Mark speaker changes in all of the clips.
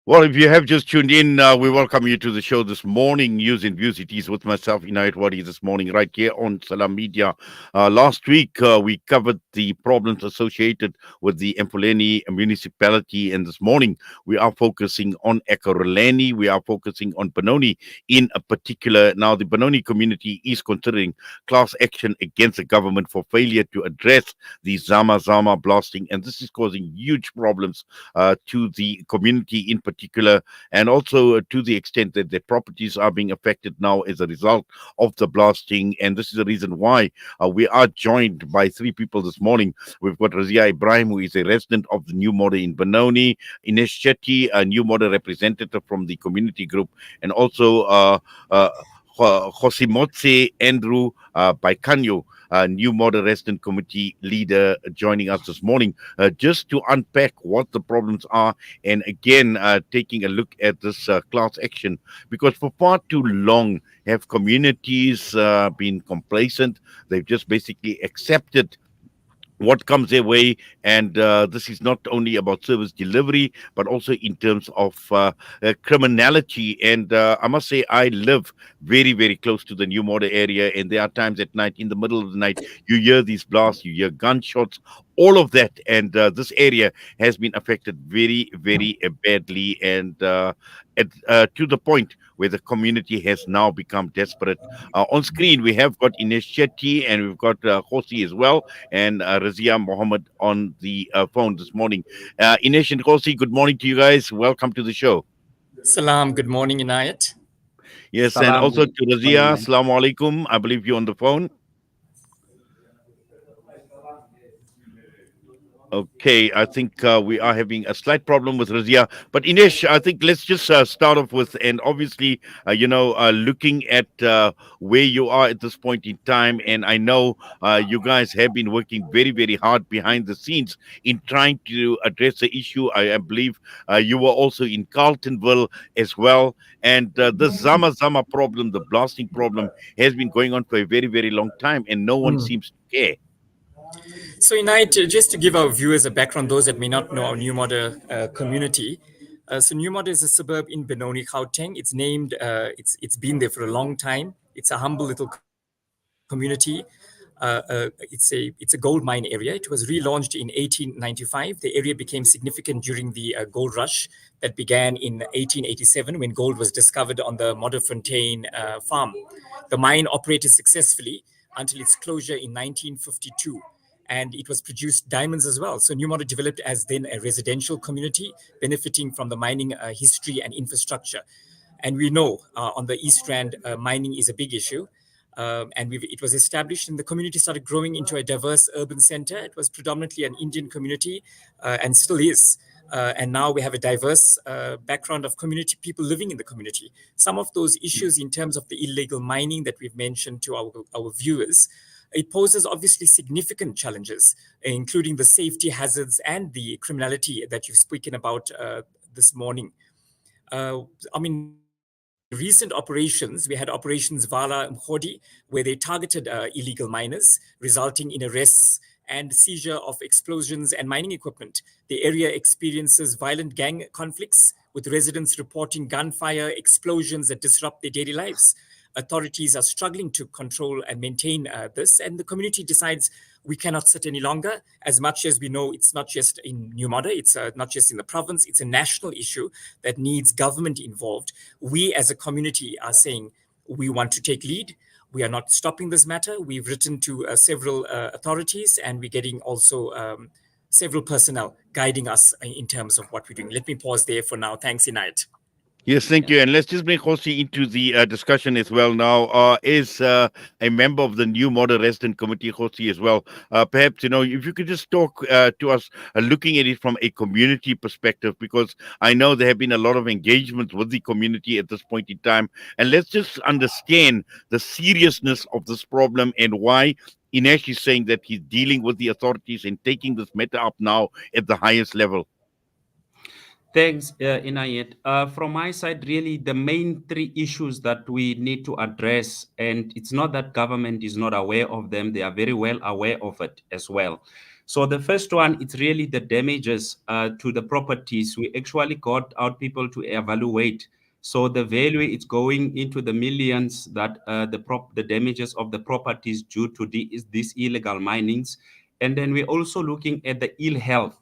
Speaker 1: Well, if you have just tuned in, we welcome you to the show this morning, News and Views. It is with myself, Inaish Chetty, this morning, right here on Salam Media. Last week, we covered the problems associated with the Empoleni municipality, and this morning, we are focusing on Ekurhuleni. We are focusing on Benoni in a particular. Now, the Benoni community is considering class action against the government for failure to address the Zama Zama blasting, and this is causing huge problems to the community in particular, and also to the extent that their properties are being affected now as a result of the blasting. And this is the reason why we are joined by three people this morning. We've got Razia Ebrahim, who is a resident of the New Model in Benoni, Inaish Chetty, a New Model representative from the community group, and also uh, Kgosimotse Andrew Boikanyon, New Model Resident Committee leader, joining us this morning just to unpack what the problems are, and again taking a look at this class action, because for far too long have communities been complacent. They've just basically accepted what comes their way. And this is not only about service delivery, but also in terms of criminality. And I must say, I live very, very close to the New Model area. And there are times at night, in the middle of the night, you hear these blasts, you hear gunshots, all of that. And this area has been affected very, very badly. And to the point where the community has now become desperate. On screen, we have got Inaish Chetty, and we've got Khosi as well, and Razia Mohammed on the phone this morning. Inaish and Khosi, good morning to you guys. Welcome to the show.
Speaker 2: Salam, good morning, Inayat.
Speaker 1: Yes, and
Speaker 3: Salam,
Speaker 1: also
Speaker 3: good
Speaker 1: to
Speaker 3: morning,
Speaker 1: Razia,
Speaker 3: man.
Speaker 1: Assalamu alaikum. I believe you're on the phone. Okay, I think we are having a slight problem with Razia. But Inesh, I think let's just start off with, and obviously, looking at where you are at this point in time. And I know you guys have been working very, very hard behind the scenes in trying to address the issue. I believe you were also in Carltonville as well. And the Zama Zama problem, the blasting problem, has been going on for a very, very long time, and no one seems to care.
Speaker 2: So, Inayat, just to give our viewers a background, those that may not know our New Model community. So, New Model is a suburb in Benoni, Gauteng. It's named, it's been there for a long time. It's a humble little community. It's a gold mine area. It was relaunched in 1895. The area became significant during the gold rush that began in 1887 when gold was discovered on the Modderfontein farm. The mine operated successfully until its closure in 1952. And it was produced diamonds as well. So New Model developed as then a residential community, benefiting from the mining history and infrastructure. And we know on the East Rand, mining is a big issue. It was established, and the community started growing into a diverse urban center. It was predominantly an Indian community and still is. And now we have a diverse background of community people living in the community. Some of those issues in terms of the illegal mining that we've mentioned to our viewers, it poses obviously significant challenges, including the safety hazards and the criminality that you've spoken about this morning. I mean, recent operations, we had operations Vala Mkhodi, where they targeted illegal miners, resulting in arrests and seizure of explosions and mining equipment. The area experiences violent gang conflicts, with residents reporting gunfire, explosions that disrupt their daily lives. Authorities are struggling to control and maintain this, and the community decides we cannot sit any longer. As much as we know, it's not just in New Model, it's not just in the province, it's a national issue that needs government involved. We as a community are saying we want to take lead. We are not stopping this matter. We've written to several authorities, and we're getting also several personnel guiding us in terms of what we're doing. Let me pause there for now. Thanks, Inayat.
Speaker 1: Yes, thank
Speaker 3: Yeah.
Speaker 1: you. And let's just bring Khosi into the discussion as well now. Is a member of the New Model Resident Committee, Khosi, as well. Perhaps, if you could just talk to us, looking at it from a community perspective, because I know there have been a lot of engagement with the community at this point in time. And let's just understand the seriousness of this problem and why Inesh is saying that he's dealing with the authorities and taking this matter up now at the highest level.
Speaker 3: Thanks, Inayet. From my side, really, the main three issues that we need to address, and it's not that government is not aware of them, they are very well aware of it as well. So the first one, it's really the damages to the properties. We actually got our people to evaluate. So the value it's going into the millions that the damages of the properties due to these illegal minings. And then we're also looking at the ill health.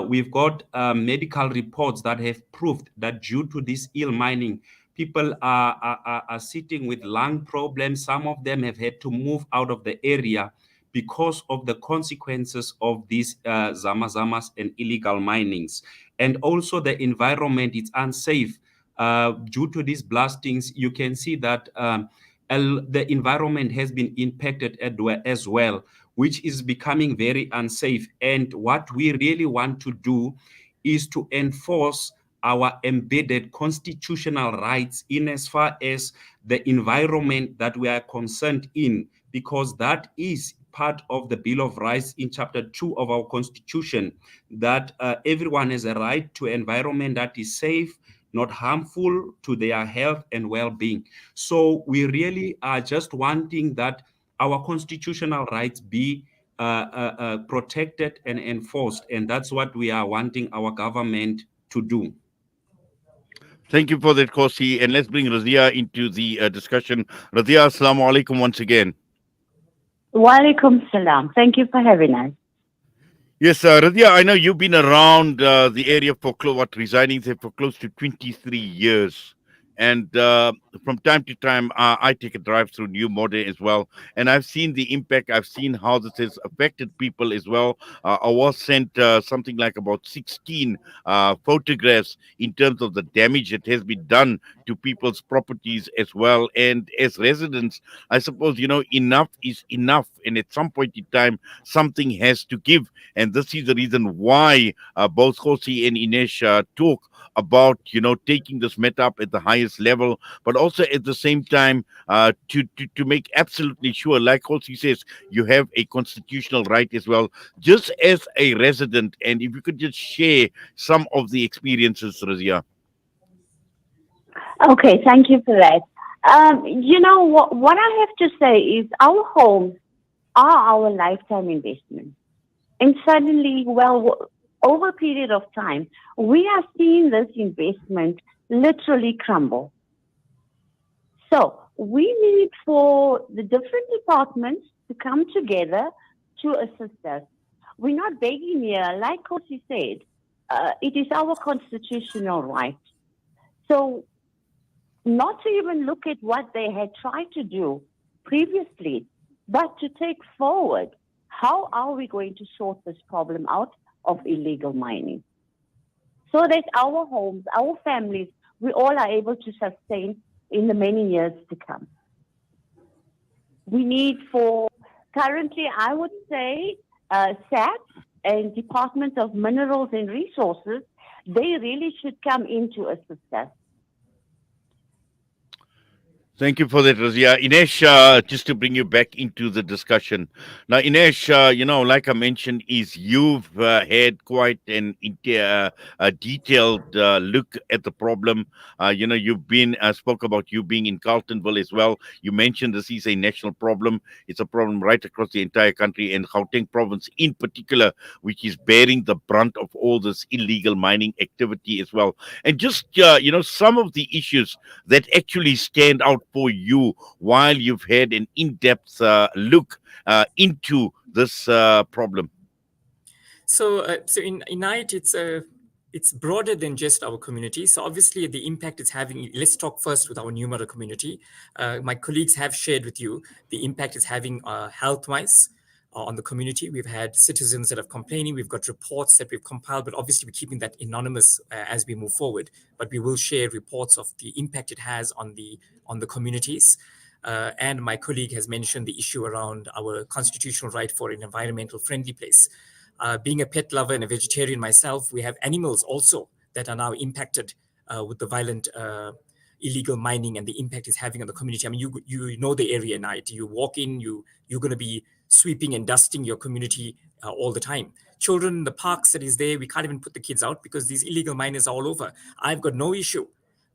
Speaker 3: We've got medical reports that have proved that due to this ill mining, people are sitting with lung problems. Some of them have had to move out of the area because of the consequences of these Zama Zamas and illegal minings. And also the environment, it's unsafe. Due to these blastings, you can see that the environment has been impacted as well, which is becoming very unsafe. And what we really want to do is to enforce our embedded constitutional rights in as far as the environment that we are concerned in, because that is part of the Bill of Rights in Chapter 2 of our Constitution, that everyone has a right to an environment that is safe, not harmful to their health and well-being. So we really are just wanting that our constitutional rights be protected and enforced, and that's what we are wanting our government to do.
Speaker 1: Thank you for that, Kosi. And let's bring Razia into the discussion. Razia, assalamu alaikum once again.
Speaker 4: Walaikum salam. Thank you for having us.
Speaker 1: Yes, Razia, I know you've been around the area for residing there for close to 23 years. And from time to time, I take a drive through New Mode as well. And I've seen the impact. I've seen how this has affected people as well. I was sent something like about 16 photographs in terms of the damage that has been done to people's properties as well. And as residents, I suppose, enough is enough. And at some point in time, something has to give. And this is the reason why both Kgosi and Inaish talk about taking this matter up at the highest level, but also at the same time to make absolutely sure, like Kgosi says, you have a constitutional right as well, just as a resident. And if you could just share some of the experiences, Razia.
Speaker 4: Okay, thank you for that. What I have to say is our homes are our lifetime investment. And suddenly, over a period of time, we are seeing this investment literally crumble. So we need for the different departments to come together to assist us. We're not begging here, like Kgosi said, it is our constitutional right. So not to even look at what they had tried to do previously, but to take forward, how are we going to sort this problem out of illegal mining so that our homes, our families, we all are able to sustain in the many years to come. We need currently, I would say, SAT and Department of Minerals and Resources, they really should come in to assist us.
Speaker 1: Thank you for that, Razia. Inaish, just to bring you back into the discussion. Now, Inaish, like I mentioned, you've had quite a detailed look at the problem. You've been, spoke about you being in Carltonville as well. You mentioned this is a national problem. It's a problem right across the entire country, and Gauteng province in particular, which is bearing the brunt of all this illegal mining activity as well. And just, some of the issues that actually stand out for you while you've had an in-depth look into this problem?
Speaker 2: So in Inait, it's broader than just our community. So obviously the impact it's having, let's talk first with our Numera community. My colleagues have shared with you the impact it's having health-wise on the community. We've had citizens that have complaining. We've got reports that we've compiled, but obviously we're keeping that anonymous as we move forward. But we will share reports of the impact it has on the communities. And my colleague has mentioned the issue around our constitutional right for an environmental friendly place. Being a pet lover and a vegetarian myself, we have animals also that are now impacted with the violent illegal mining and the impact it's having on the community. I mean, you know the area, Night. You walk in, you're going to be sweeping and dusting your community all the time. Children, the parks that is there, we can't even put the kids out because these illegal miners are all over. I've got no issue.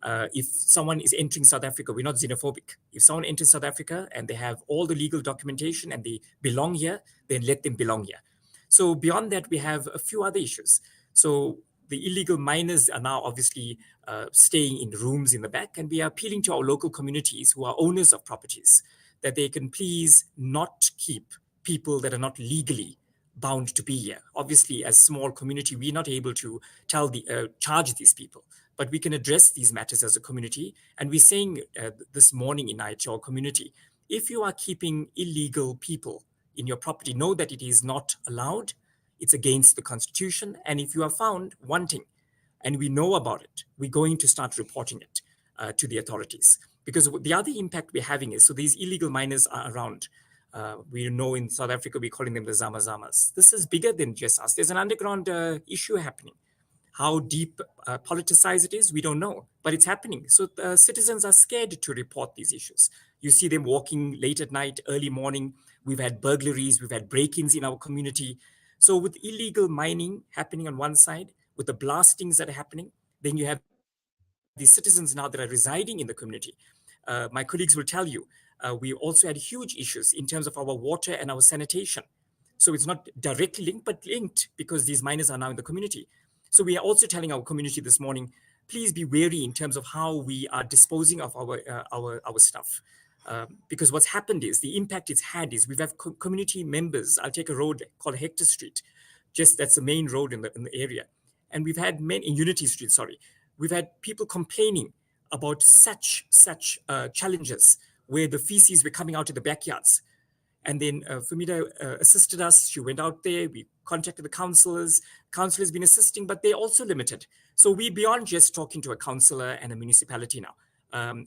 Speaker 2: If someone is entering South Africa, we're not xenophobic. If someone enters South Africa and they have all the legal documentation and they belong here, then let them belong here. So beyond that, we have a few other issues. So the illegal miners are now obviously staying in rooms in the back, and we are appealing to our local communities who are owners of properties that they can please not keep people that are not legally bound to be here. Obviously, as small community, we're not able to charge these people, but we can address these matters as a community. And we're saying this morning in our community, if you are keeping illegal people in your property, know that it is not allowed. It's against the constitution. And if you are found wanting, and we know about it, we're going to start reporting it to the authorities. Because the other impact we're having is, so these illegal miners are around. We know in South Africa, we're calling them the Zama Zamas. This is bigger than just us. There's an underground issue happening. How deep politicized it is, we don't know, but it's happening. So citizens are scared to report these issues. You see them walking late at night, early morning. We've had burglaries, we've had break-ins in our community. So with illegal mining happening on one side, with the blastings that are happening, then you have these citizens now that are residing in the community. My colleagues will tell you, we also had huge issues in terms of our water and our sanitation. So it's not directly linked, but linked because these miners are now in the community. So we are also telling our community this morning, please be wary in terms of how we are disposing of our stuff. Because what's happened is, the impact it's had is, we've had community members. I'll take a road called Hector Street. That's the main road in the area. And we've had men in Unity Street, we've had people complaining about such challenges where the feces were coming out of the backyards. And then Fumida assisted us. She went out there. We contacted the councillors. Councillors been assisting, but they're also limited. So we beyond just talking to a councillor and a municipality now.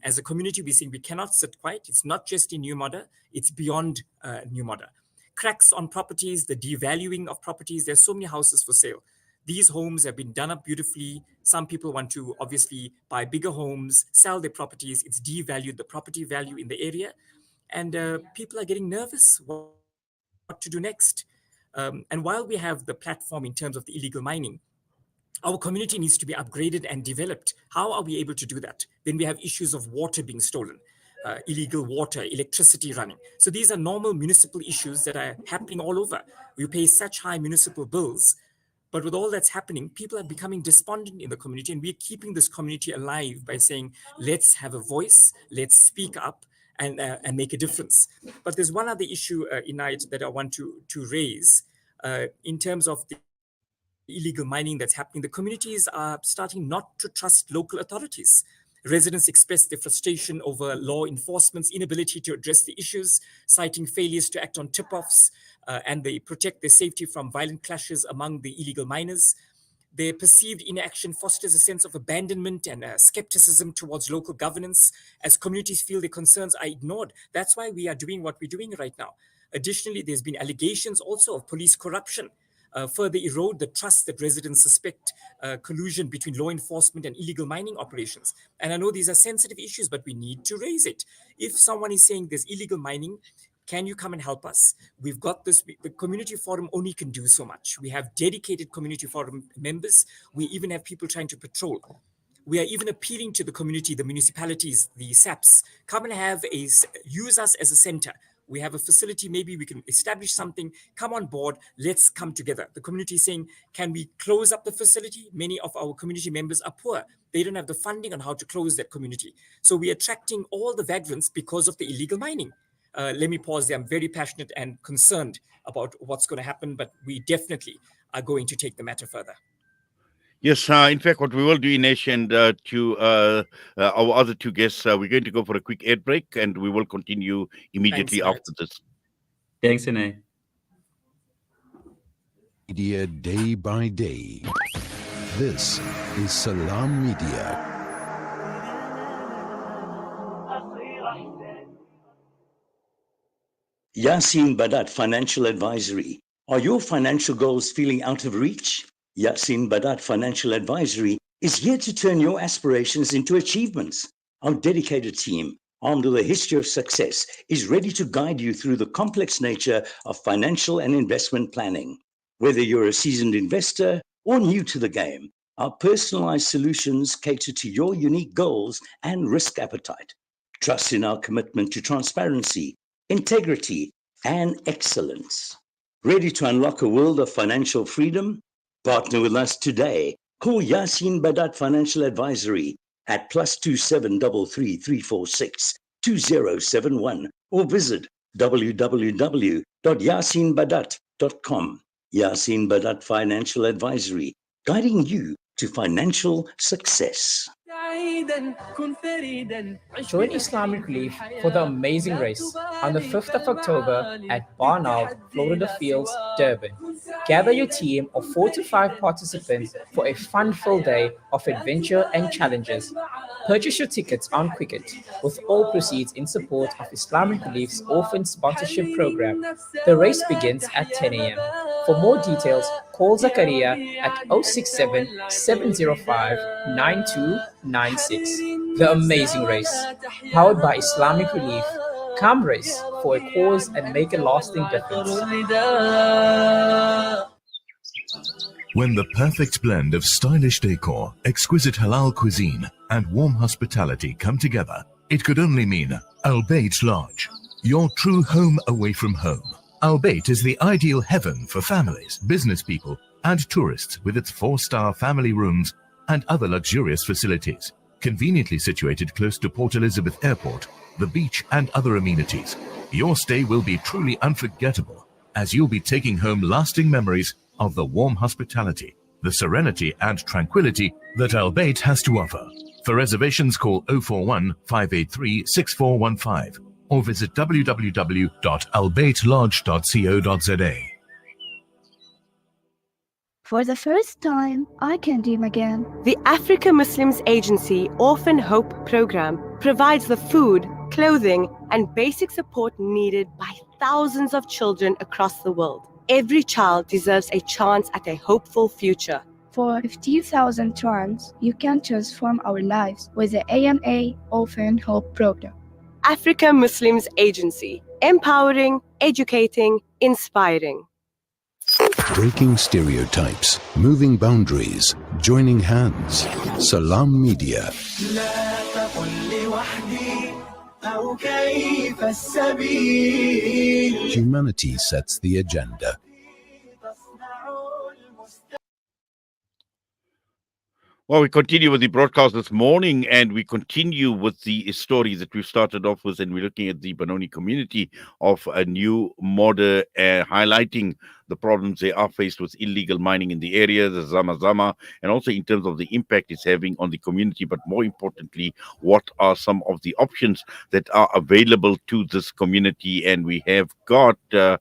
Speaker 2: As a community, we're saying we cannot sit quiet. It's not just in New Modder. It's beyond New Modder. Cracks on properties, the devaluing of properties. There's so many houses for sale. These homes have been done up beautifully. Some people want to obviously buy bigger homes, sell their properties. It's devalued the property value in the area. And people are getting nervous what to do next. And while we have the platform in terms of the illegal mining, our community needs to be upgraded and developed. How are we able to do that? Then we have issues of water being stolen, illegal water, electricity running. So these are normal municipal issues that are happening all over. We pay such high municipal bills, but with all that's happening, people are becoming despondent in the community, and we're keeping this community alive by saying, let's have a voice, let's speak up, and make a difference. But there's one other issue, Inaish, that I want to raise in terms of the illegal mining that's happening. The communities are starting not to trust local authorities. Residents express their frustration over law enforcement's inability to address the issues, citing failures to act on tip-offs, and they protect their safety from violent clashes among the illegal miners. Their perceived inaction fosters a sense of abandonment and skepticism towards local governance, as communities feel their concerns are ignored. That's why we are doing what we're doing right now. Additionally, there's been allegations also of police corruption, further erode the trust that residents suspect collusion between law enforcement and illegal mining operations. And I know these are sensitive issues, but we need to raise it. If someone is saying there's illegal mining, can you come and help us? We've got this, the community forum only can do so much. We have dedicated community forum members. We even have people trying to patrol. We are even appealing to the community, the municipalities, the SAPs, come and use us as a center. We have a facility, maybe we can establish something, come on board, let's come together. The community is saying, can we close up the facility? Many of our community members are poor. They don't have the funding on how to close that community. So we're attracting all the vagrants because of the illegal mining. Let me pause there. I'm very passionate and concerned about what's going to happen, but we definitely are going to take the matter further.
Speaker 1: Yes, in fact, what we will do, Inaish, and to our other two guests, we're going to go for a quick ad break, and we will continue immediately after this.
Speaker 3: Thanks, Inai.
Speaker 5: Media day by day. This is Salam Media.
Speaker 6: Yasin Badat Financial Advisory. Are your financial goals feeling out of reach? Yasin Badat Financial Advisory is here to turn your aspirations into achievements. Our dedicated team, armed with a history of success, is ready to guide you through the complex nature of financial and investment planning. Whether you're a seasoned investor or new to the game, our personalized solutions cater to your unique goals and risk appetite. Trust in our commitment to transparency, integrity, and excellence. Ready to unlock a world of financial freedom? Partner with us today. Call Yasin Badat Financial Advisory at +27333462071 or visit www.yasinbadat.com. Yasin Badat Financial Advisory, guiding you to financial success.
Speaker 7: Join Islamic Relief for the amazing race on the 5th of October at Barnard, Florida Fields, Durban. Gather your team of 4 to 5 participants for a fun-filled day of adventure and challenges. Purchase your tickets on Quicket, with all proceeds in support of Islamic Relief's Orphan Sponsorship Program. The race begins at 10 a.m. For more details, call Zakaria at 067 705 9296. The Amazing Race, powered by Islamic Relief. Come race for a cause and make a lasting difference.
Speaker 8: When the perfect blend of stylish decor, exquisite halal cuisine, and warm hospitality come together, it could only mean Al Bayt Lodge, your true home away from home. Al Bayt is the ideal heaven for families, business people, and tourists, with its 4-star family rooms and other luxurious facilities. Conveniently situated close to Port Elizabeth Airport, the beach, and other amenities, your stay will be truly unforgettable, as you'll be taking home lasting memories of the warm hospitality, the serenity and tranquility that Al Bayt has to offer. For reservations, call 041 583 6415 or visit www.albaytlodge.co.za.
Speaker 9: For the first time, I can dream again.
Speaker 10: The Africa Muslims Agency Orphan Hope Program provides the food, clothing, and basic support needed by thousands of children across the world. Every child deserves a chance at a hopeful future.
Speaker 9: For 15,000 trans, you can transform our lives with the AMA Orphan Hope Program.
Speaker 10: Africa Muslims Agency, empowering, educating, inspiring.
Speaker 5: Breaking stereotypes, moving boundaries, joining hands. Salam Media. Humanity sets the agenda.
Speaker 1: Well, we continue with the broadcast this morning, and we continue with the story that we've started off with, and we're looking at the Benoni community of a new model, highlighting the problems they are faced with illegal mining in the area, the Zama Zama, and also in terms of the impact it's having on the community, but more importantly, what are some of the options that are available to this community. And we have got 3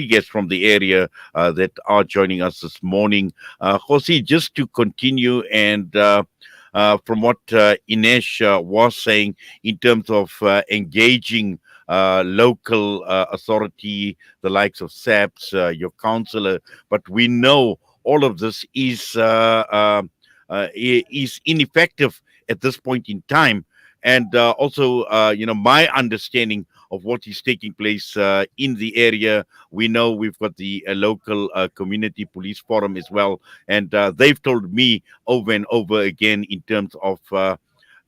Speaker 1: guests from the area that are joining us this morning. Kgosi, just to continue, and from what Inaish was saying in terms of engaging local authority, the likes of SAPS, your councillor, but we know all of this is ineffective at this point in time. And also, my understanding of what is taking place in the area. We know we've got the local community police forum as well, and they've told me over and over again in terms of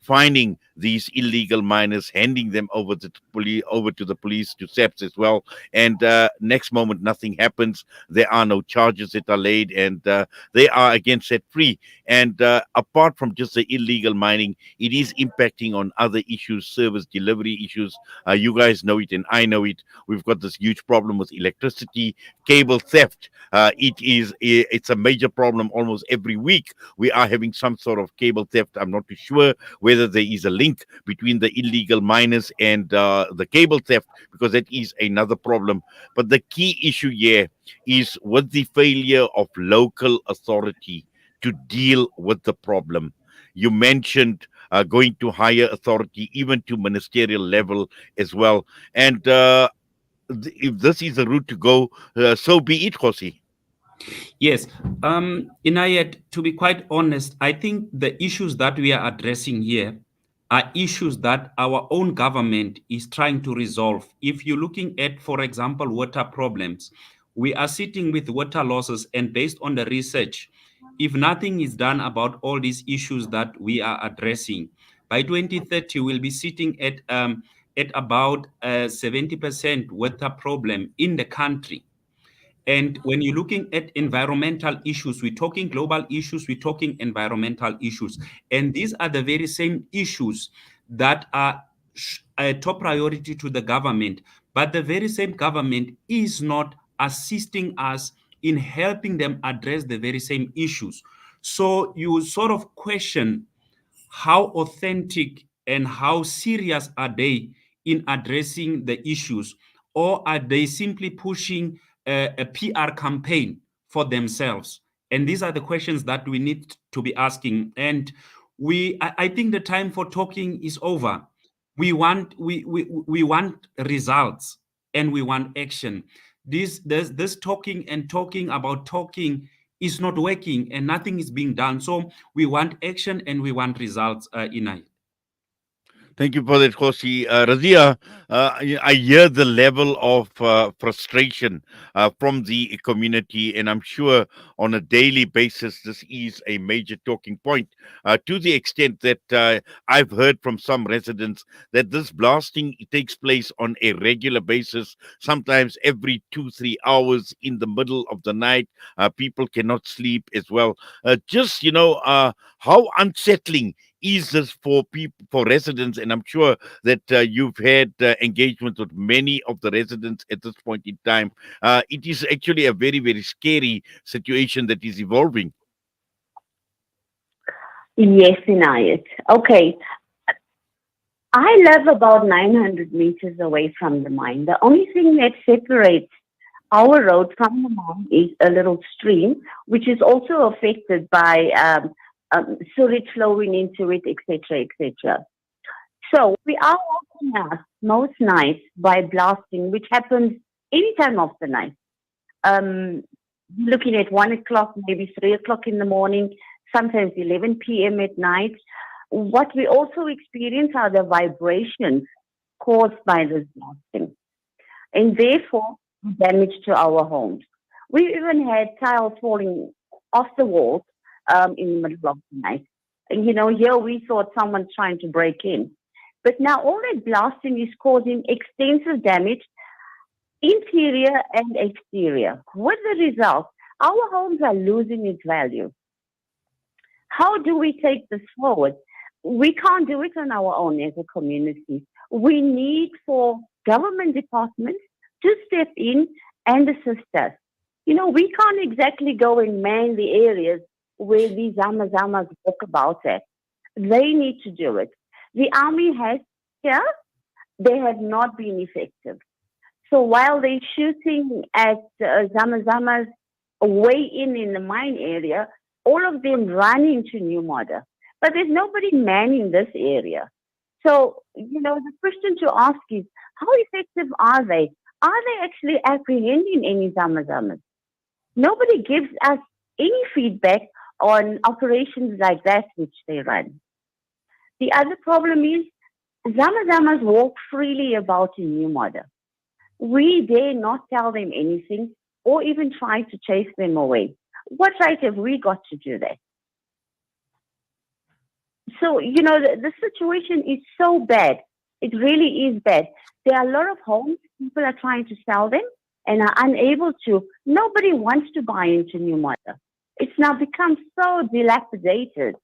Speaker 1: finding these illegal miners, handing them over to the police, to SAPS as well, and next moment nothing happens. There are no charges that are laid, and they are again set free. And apart from just the illegal mining, it is impacting on other issues, service delivery issues. You guys know it and I know it. We've got this huge problem with electricity, cable theft. It's a major problem. Almost every week we are having some sort of cable theft. I'm not too sure whether there is a link between the illegal miners and the cable theft, because that is another problem. But the key issue here is with the failure of local authority to deal with the problem. You mentioned going to higher authority, even to ministerial level as well. And if this is the route to go, so be it, Kgosi.
Speaker 3: Yes. Inayet, to be quite honest, I think the issues that we are addressing here are issues that our own government is trying to resolve. If you're looking at, for example, water problems, we are sitting with water losses, and based on the research, if nothing is done about all these issues that we are addressing, by 2030, we'll be sitting at about 70% water problem in the country. And when you're looking at environmental issues, we're talking global issues, we're talking environmental issues. And these are the very same issues that are a top priority to the government. But the very same government is not assisting us in helping them address the very same issues. So you sort of question how authentic and how serious are they in addressing the issues, or are they simply pushing a PR campaign for themselves? And these are the questions that we need to be asking. And I think the time for talking is over. We want results, and we want action. This talking and talking about talking is not working, and nothing is being done. So we want action and we want results, Inai.
Speaker 1: Thank you for that, Kgosi. Razia, I hear the level of frustration from the community, and I'm sure on a daily basis this is a major talking point, to the extent that I've heard from some residents that this blasting takes place on a regular basis, sometimes every 2-3 hours in the middle of the night. People cannot sleep as well. How unsettling is this for people, for residents? And I'm sure that you've had engagement with many of the residents at this point in time. It is actually a very, very scary situation that is evolving.
Speaker 4: Yes, Inaish. Okay. I live about 900 meters away from the mine. The only thing that separates our road from the mine is a little stream, which is also affected by sewage flowing into it, etc., etc. So we are woken up most nights by blasting, which happens any time of the night. Looking at 1 o'clock, maybe 3 o'clock in the morning, sometimes 11 p.m. at night. What we also experience are the vibrations caused by this blasting, and therefore damage to our homes. We even had tiles falling off the walls in the middle of the night. And, here we thought someone's trying to break in. But now all that blasting is causing extensive damage, interior and exterior. With the result, our homes are losing its value. How do we take this forward? We can't do it on our own as a community. We need for government departments to step in and assist us. We can't exactly go and man the areas where these Zama Zamas walk about at. They need to do it. The army has here, they have not been effective. So while they're shooting at Zama Zamas way in the mine area, all of them run into New Modder. But there's nobody manning this area. So, the question to ask is, how effective are they? Are they actually apprehending any Zama Zamas? Nobody gives us any feedback on operations like that which they run. The other problem is Zama Zamas walk freely about in New Modder. We dare not tell them anything or even try to chase them away. What right have we got to do that? So, the situation is so bad. It really is bad. There are a lot of homes, people are trying to sell them and are unable to. Nobody wants to buy into New Modder. It's now become so dilapidated.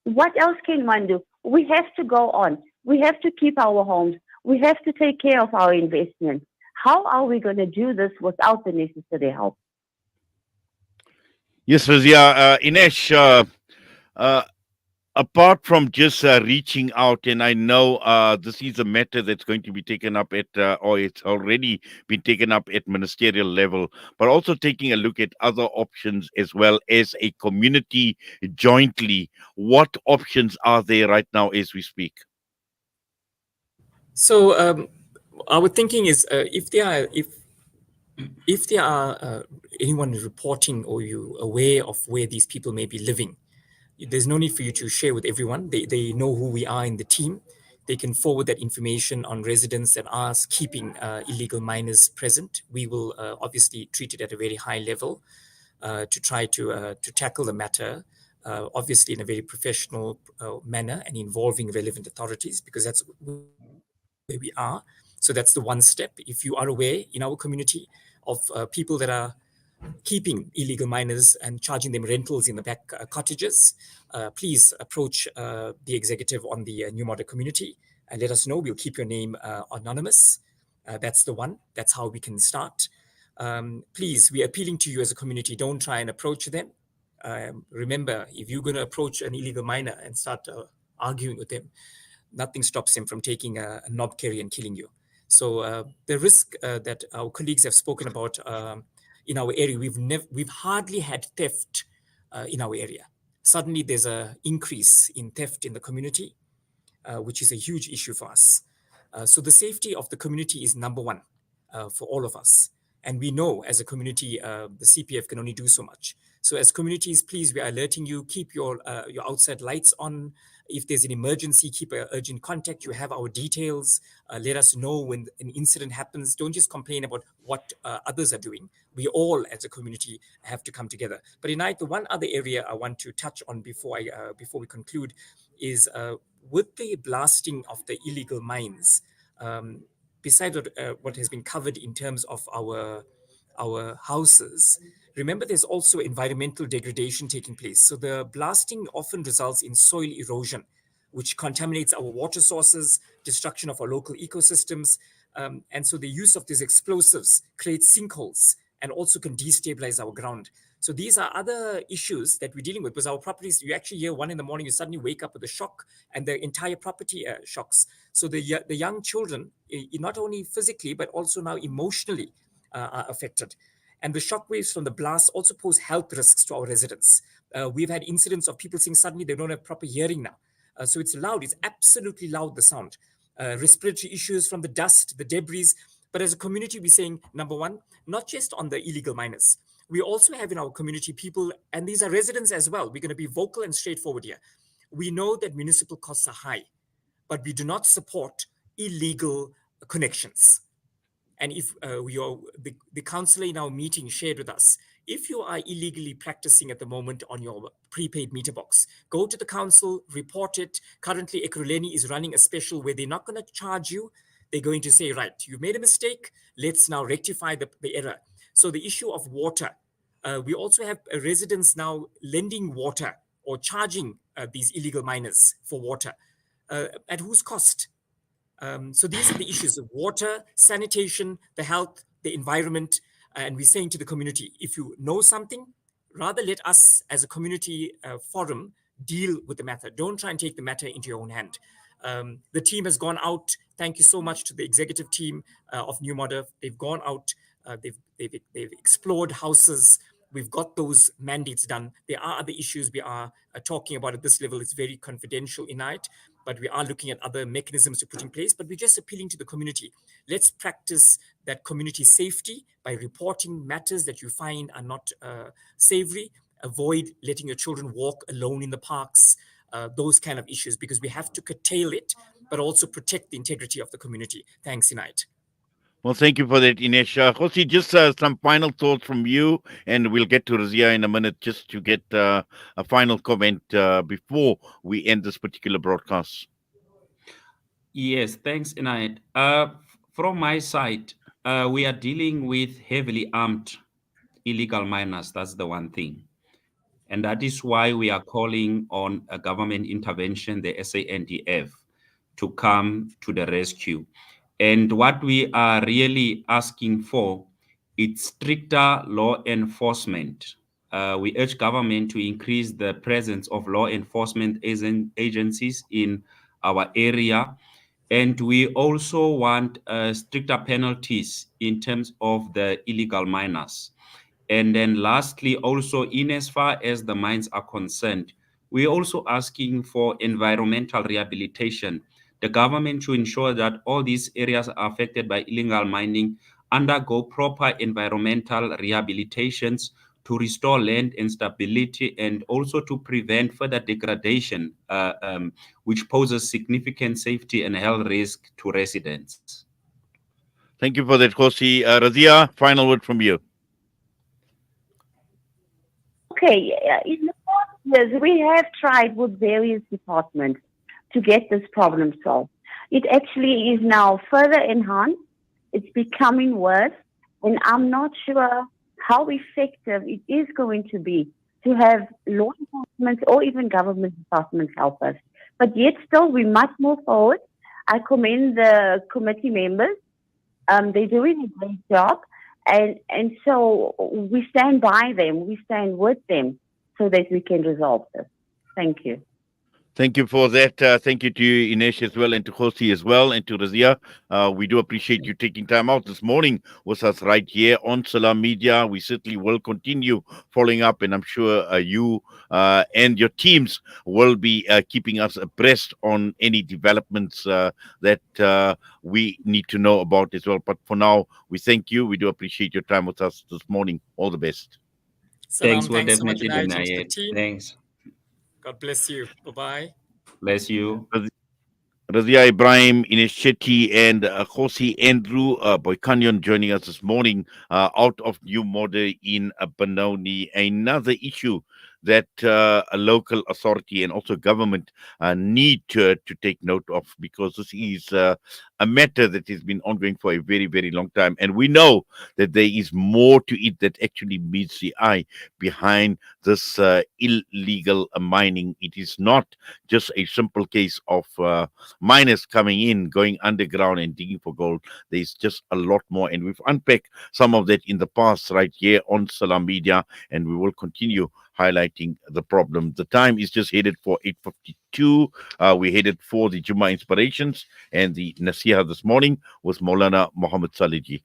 Speaker 4: What else can one do? We have to go on. We have to keep our homes. We have to take care of our investments. How are we going to do this without the necessary help?
Speaker 1: Yes, Razia. Inaish, apart from just reaching out, and I know this is a matter that's going to be taken up at, or it's already been taken up at ministerial level, but also taking a look at other options as well as a community jointly. What options are there right now as we speak?
Speaker 2: So our thinking is, if there are anyone reporting or you aware of where these people may be living, there's no need for you to share with everyone. They know who we are in the team. They can forward that information on residents that are keeping illegal miners present. We will obviously treat it at a very high level to try to tackle the matter, obviously in a very professional manner and involving relevant authorities, because that's where we are. So that's the one step. If you are aware in our community of people that are keeping illegal miners and charging them rentals in the back cottages, please approach the executive on the New Model Community and let us know. We'll keep your name anonymous. That's the one. That's how we can start. Please, we're appealing to you as a community. Don't try and approach them. Remember, if you're going to approach an illegal miner and start arguing with them, nothing stops him from taking a knob carry and killing you. So the risk that our colleagues have spoken about in our area, we've hardly had theft in our area. Suddenly, there's an increase in theft in the community, which is a huge issue for us. So the safety of the community is number one for all of us. And we know as a community, the CPF can only do so much. So as communities, please, we are alerting you, keep your outside lights on. If there's an emergency, keep an urgent contact. You have our details. Let us know when an incident happens. Don't just complain about what others are doing. We all as a community have to come together. But Inaish, the one other area I want to touch on before we conclude is with the blasting of the illegal mines, besides what has been covered in terms of our houses, remember there's also environmental degradation taking place. So the blasting often results in soil erosion, which contaminates our water sources, destruction of our local ecosystems. And so the use of these explosives creates sinkholes and also can destabilize our ground. So these are other issues that we're dealing with, because our properties, you actually hear 1 a.m, you suddenly wake up with a shock and the entire property shocks. So the young children, not only physically, but also now emotionally are affected. And the shockwaves from the blast also pose health risks to our residents. We've had incidents of people saying suddenly they don't have proper hearing now. So it's loud, it's absolutely loud, the sound. Respiratory issues from the dust, the debris. But as a community, we're saying, number one, not just on the illegal miners. We also have in our community people, and these are residents as well. We're going to be vocal and straightforward here. We know that municipal costs are high, but we do not support illegal connections. And if the councillor in our meeting shared with us, if you are illegally practicing at the moment on your prepaid meter box, go to the council, report it. Currently, Ekurhuleni is running a special where they're not going to charge you. They're going to say, right, you've made a mistake. Let's now rectify the error. So the issue of water, we also have residents now lending water or charging these illegal miners for water. At whose cost? So these are the issues of water, sanitation, the health, the environment. And we're saying to the community, if you know something, rather let us as a community forum deal with the matter. Don't try and take the matter into your own hand. The team has gone out. Thank you so much to the executive team of New Model. They've gone out. They've explored houses. We've got those mandates done. There are other issues we are talking about at this level. It's very confidential Inaish, but we are looking at other mechanisms to put in place. But we're just appealing to the community. Let's practice that community safety by reporting matters that you find are not savory. Avoid letting your children walk alone in the parks, those kind of issues, because we have to curtail it, but also protect the integrity of the community. Thanks, Inaish.
Speaker 1: Well, thank you for that, Inaish. Kgosi, just some final thoughts from you, and we'll get to Razia in a minute just to get a final comment before we end this particular broadcast.
Speaker 3: Yes, thanks, Inaish. From my side, we are dealing with heavily armed illegal miners. That's the one thing. And that is why we are calling on a government intervention, the SANDF, to come to the rescue. And what we are really asking for is stricter law enforcement. We urge government to increase the presence of law enforcement agencies in our area. And we also want stricter penalties in terms of the illegal miners. And then lastly, also in as far as the mines are concerned, we're also asking for environmental rehabilitation. The government should ensure that all these areas are affected by illegal mining undergo proper environmental rehabilitations to restore land and stability, and also to prevent further degradation, which poses significant safety and health risk to residents.
Speaker 1: Thank you for that, Kgosi. Razia, final word from you.
Speaker 4: Okay, in the past years, we have tried with various departments to get this problem solved. It actually is now further enhanced. It's becoming worse. And I'm not sure how effective it is going to be to have law enforcement or even government departments help us. But yet still, we must move forward. I commend the committee members. They're doing a great job. And so we stand by them. We stand with them so that we can resolve this. Thank you.
Speaker 1: Thank you for that. Thank you to you, Inaish, as well, and to Kgosi as well, and to Razia. We do appreciate you taking time out this morning with us right here on Salam Media. We certainly will continue following up, and I'm sure you and your teams will be keeping us abreast on any developments that we need to know about as well. But for now, we thank you. We do appreciate your time with us this morning. All the best.
Speaker 2: Salam,
Speaker 3: Thanks, we'll
Speaker 2: thanks so much,
Speaker 3: definitely
Speaker 2: Inaish, and
Speaker 3: deny
Speaker 2: to the
Speaker 3: it.
Speaker 2: team.
Speaker 3: Thanks.
Speaker 2: God bless you. Bye-bye.
Speaker 3: Bless you.
Speaker 1: Razia, Ebrahim, Inaish Chetty, and Kgosi Andrew Boikanyon joining us this morning out of New Mode in Benoni. Another issue that a local authority and also government need to take note of, because this is a matter that has been ongoing for a very, very long time. And we know that there is more to it that actually meets the eye behind this illegal mining. It is not just a simple case of miners coming in, going underground and digging for gold. There's just a lot more. And we've unpacked some of that in the past right here on Salam Media, and we will continue highlighting the problem. The time is just headed for 8:52. We're headed for the Juma Inspirations and the Nasiha this morning with Maulana Muhammad Saliji.